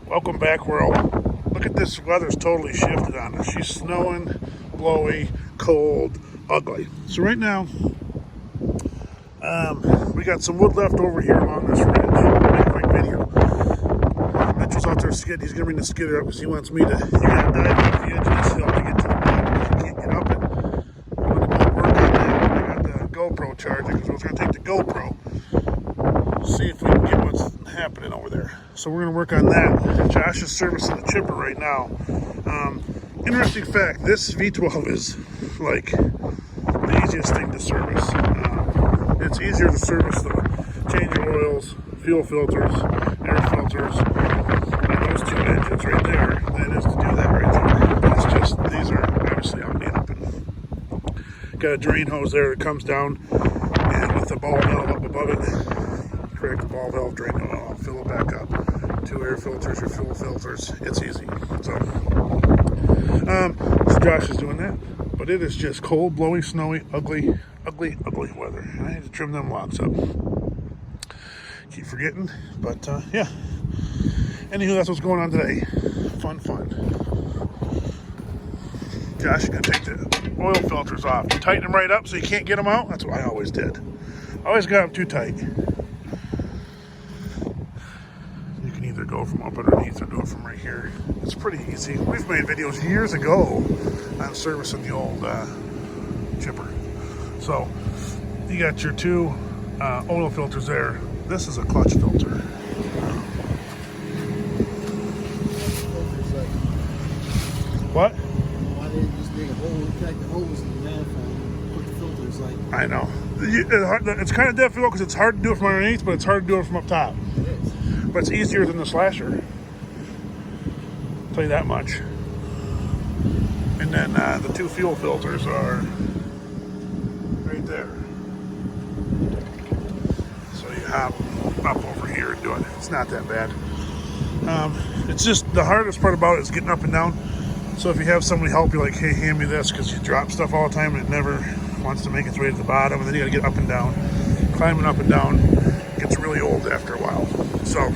Welcome back, world. Look at this, weather's totally shifted on us. She's snowing, blowy, cold, ugly. So right now, we got some wood left over here along this ridge. Make a quick video. Mitchell's out there skidding. He's gonna bring the skidder up because he wants me to. You gotta dive off the edge of this hill to get to the bottom because you can't get up it. I'm gonna go work on that. I got the GoPro charging because I was gonna take the GoPro. See if we can get what's happening over there. So we're going to work on that. Josh is servicing the chipper right now. Interesting fact, this V12 is like the easiest thing to service. It's easier to service the change your oils, fuel filters, air filters, and those two engines right there than it is to do that right there. But it's just, these are obviously out in the open. Got a drain hose there that comes down and with the ball valve up above it. Correct the ball valve, drain it off, fill it back up. 2 air filters or fuel filters. It's easy. So Josh is doing that. But it is just cold, blowy, snowy, ugly weather. I need to trim them locks up. Keep forgetting. But yeah. Anywho, that's what's going on today. Fun. Josh is going to take the oil filters off. Tighten them right up so you can't get them out. That's what I always did. I always got them too tight. Either go from up underneath or do it from right here. It's pretty easy. We've made videos years ago on servicing the old chipper. So you got your 2 oil filters there. This is a clutch filter. What? Why didn't you just dig a hole, crack the holes in the manifold and put the filters like? I know. It's kind of difficult because it's hard to do it from underneath, but it's hard to do it from up top. It is. But it's easier than the slasher. I'll tell you that much. And then the 2 fuel filters are right there. So you hop up over here and do it. It's not that bad. It's just the hardest part about it is getting up and down. So if you have somebody help you, like, hey, hand me this, because you drop stuff all the time and it never wants to make its way to the bottom, and then you got to get up and down. Climbing up and down gets really old after a while. So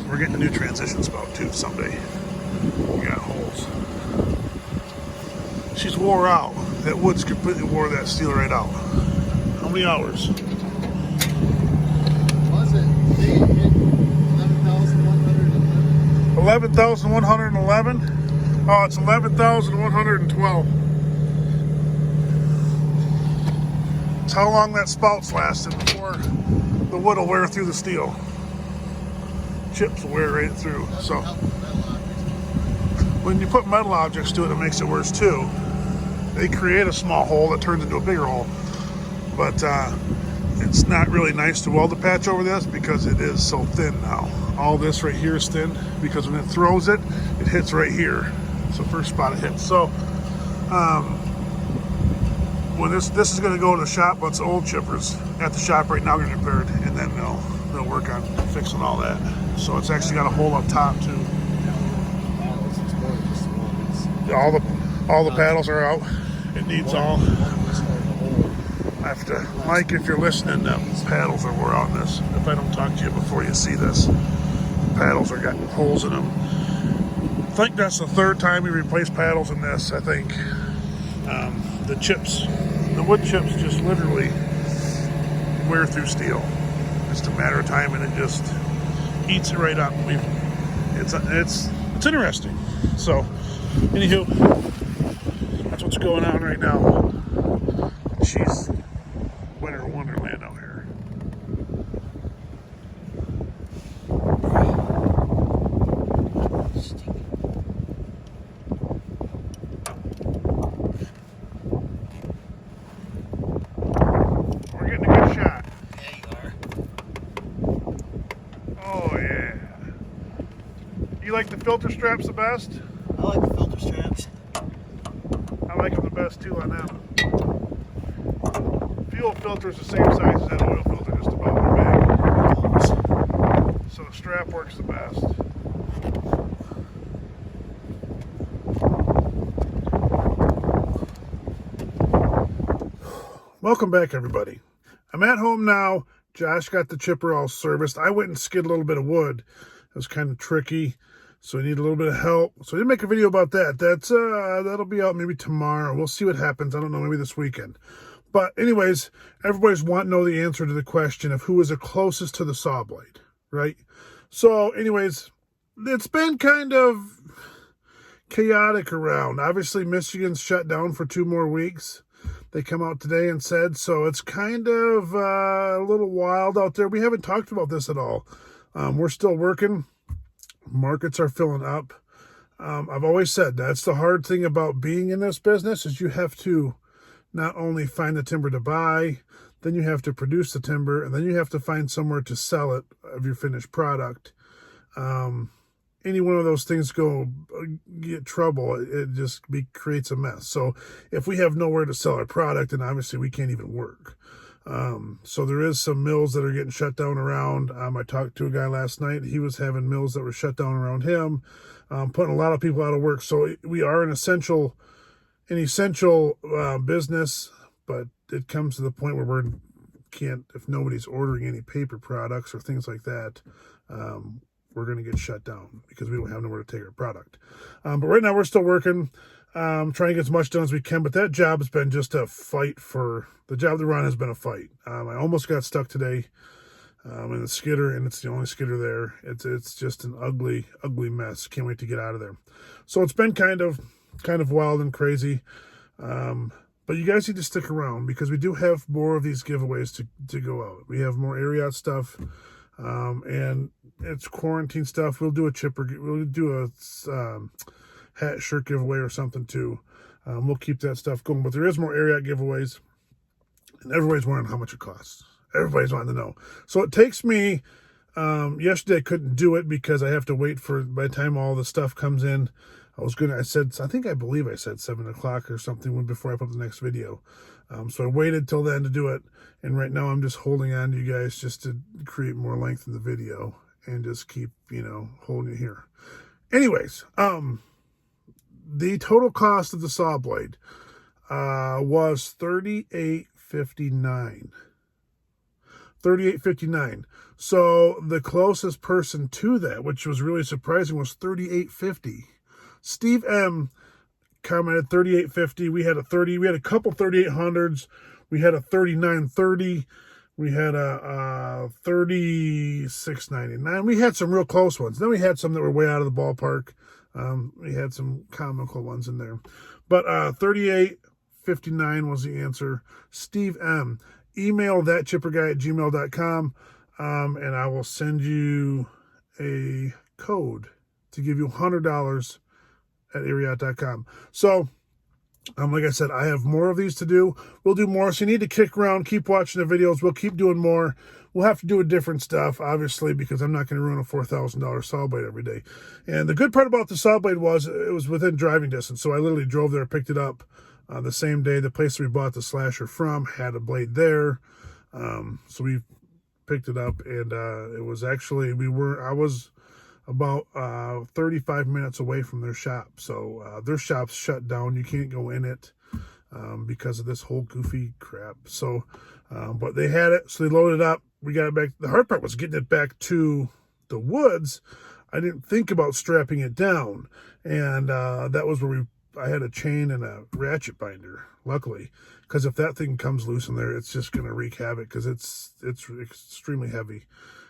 we're getting a new transition spout too someday. We got holes. She's wore out. That wood's completely wore that steel right out. How many hours? Was it? They hit 11,111. 11,111? Oh, it's 11,112. It's how long that spout's lasted before the wood will wear through the steel. Chips will wear right through. So when you put metal objects to it, it makes it worse too. They create a small hole that turns into a bigger hole. But it's not really nice to weld the patch over this because it is so thin now. All this right here is thin because when it throws it, it hits right here. It's the first spot it hits. So when this is going to go to the shop, but it's old chippers at the shop right now getting repaired, and then they'll work on fixing all that. So it's actually got a hole up top too. All the paddles are out. It needs all. I have to, Mike, if you're listening, the paddles are wore out in this. If I don't talk to you before you see this, the paddles are got holes in them. I think that's the 3rd time we replaced paddles in this. I think the chips, the wood chips, just literally wear through steel. It's a matter of time, and it just eats it right up. It's interesting. So, anywho, that's what's going on right now. She's winter wonderland out here. We're getting a good shot. Yeah, you are. Oh yeah. You like the filter straps the best? I like the filter straps. I like them the best too on them. Fuel filter is the same size as that oil filter, just about their bag. So the strap works the best. Welcome back, everybody. I'm at home now. Josh got the chipper all serviced. I went and skid a little bit of wood It was kind of tricky, so I need a little bit of help. So I did make a video about that. That'll be out maybe tomorrow. We'll see what happens. I don't know, maybe this weekend. But anyways, everybody's wanting to know the answer to the question of who was the closest to the saw blade, right? So anyways, it's been kind of chaotic around. Obviously, Michigan's shut down for 2 more weeks. They come out today and said, so it's kind of a little wild out there. We haven't talked about this at all. We're still working. Markets are filling up. I've always said that's the hard thing about being in this business is you have to not only find the timber to buy, then you have to produce the timber, and then you have to find somewhere to sell it of your finished product. Any one of those things get trouble, it just creates a mess. So if we have nowhere to sell our product, then obviously we can't even work. So there is some mills that are getting shut down around. I talked to a guy last night. He was having mills that were shut down around him, putting a lot of people out of work. So we are an essential business, but it comes to the point where if nobody's ordering any paper products or things like that, we're going to get shut down because we don't have nowhere to take our product. But right now we're still working, trying to get as much done as we can. But that job has been just a fight the job to run has been a fight. I almost got stuck today in the skidder, and it's the only skidder there. It's just an ugly, ugly mess. Can't wait to get out of there. So it's been kind of wild and crazy. But you guys need to stick around because we do have more of these giveaways to go out. We have more area stuff. And it's quarantine stuff. We'll do a hat shirt giveaway or something too. We'll keep that stuff going, but there is more area giveaways, and everybody's wondering how much it costs. Everybody's wanting to know. So it takes me, yesterday I couldn't do it because I have to wait by the time all the stuff comes in. I believe I said 7 o'clock or something before I put up the next video. So I waited till then to do it. And right now I'm just holding on to you guys just to create more length in the video and just keep, holding it here. Anyways, the total cost of the saw blade was $38.59. $38.59. So the closest person to that, which was really surprising, was $38.50. Steve M commented $38.50. We had a couple 3800s. We had a 3930. We had a 3699. We had some real close ones. Then we had some that were way out of the ballpark. We had some comical ones in there. But $38.59 was the answer. Steve M. Email thatchipperguy@gmail.com, and I will send you a code to give you $100 at ariat.com. So, like I said, I have more of these to do. We'll do more. So you need to kick around, keep watching the videos. We'll keep doing more. We'll have to do a different stuff, obviously, because I'm not going to ruin a $4,000 saw blade every day. And the good part about the saw blade was it was within driving distance. So I literally drove there, picked it up the same day. The place we bought the slasher from had a blade there. So we picked it up, and it was actually, I was about 35 minutes away from their shop. So their shop's shut down. You can't go in it because of this whole goofy crap. So, but they had it, so they loaded it up. We got it back. The hard part was getting it back to the woods. I didn't think about strapping it down. And that was where I had a chain and a ratchet binder, luckily. Because if that thing comes loose in there, it's just going to wreak havoc because it's extremely heavy.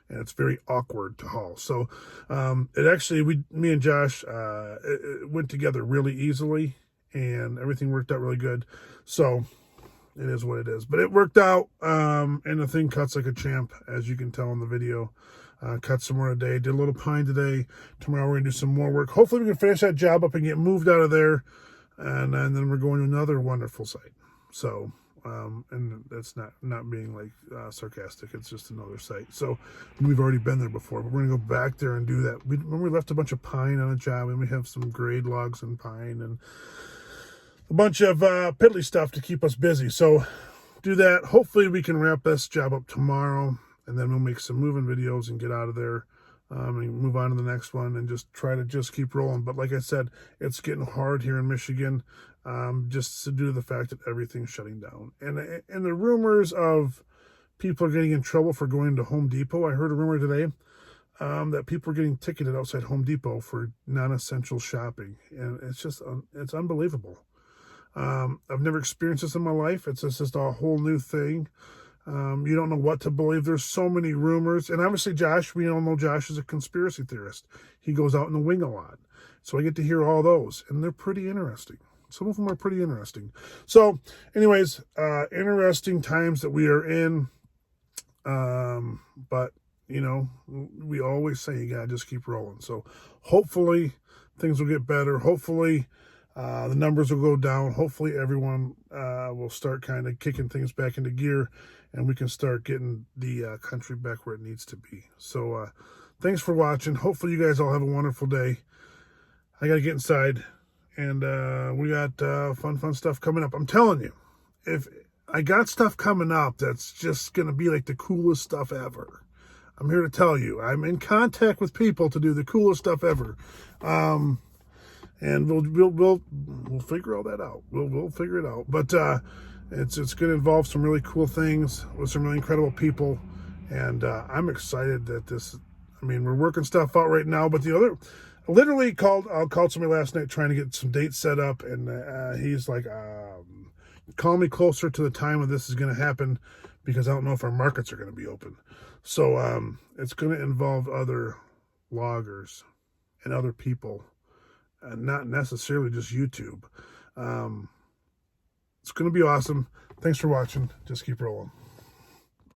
And it's very awkward to haul. So it actually, me and Josh, it went together really easily, and everything worked out really good. So it is what it is. But it worked out, and the thing cuts like a champ, as you can tell in the video. Cut some more today. Did a little pine today. Tomorrow we're going to do some more work. Hopefully we can finish that job up and get moved out of there. And then we're going to another wonderful site. So... and that's not being like sarcastic. It's just another site. So we've already been there before, but we're gonna go back there and do that. Remember we left a bunch of pine on a job, and we have some grade logs and pine and a bunch of piddly stuff to keep us busy. So do that. Hopefully we can wrap this job up tomorrow, and then we'll make some moving videos and get out of there. And move on to the next one and just try to keep rolling. But like I said, it's getting hard here in Michigan, just due to the fact that everything's shutting down. And the rumors of people are getting in trouble for going to Home Depot. I heard a rumor today that people are getting ticketed outside Home Depot for non-essential shopping. And it's just, it's unbelievable. I've never experienced this in my life. It's just a whole new thing. You don't know what to believe. There's so many rumors. And obviously Josh, we all know Josh is a conspiracy theorist. He goes out in the wing a lot. So I get to hear all those. And they're pretty interesting. Some of them are pretty interesting. So anyways, interesting times that we are in. But, you know, we always say you got to just keep rolling. So hopefully things will get better. Hopefully the numbers will go down. Hopefully everyone will start kind of kicking things back into gear, and we can start getting the country back where it needs to be. So thanks for watching. Hopefully you guys all have a wonderful day. I got to get inside, and we got fun stuff coming up. I'm telling you, if I got stuff coming up that's just going to be like the coolest stuff ever. I'm here to tell you, I'm in contact with people to do the coolest stuff ever. And we'll figure all that out. We'll figure it out. But it's going to involve some really cool things with some really incredible people, and I'm excited that this. I mean, we're working stuff out right now. But the other, literally called somebody last night trying to get some dates set up, and he's like, call me closer to the time when this is going to happen, because I don't know if our markets are going to be open. So it's going to involve other loggers and other people. Not necessarily just YouTube. It's going to be awesome. Thanks for watching. Just keep rolling.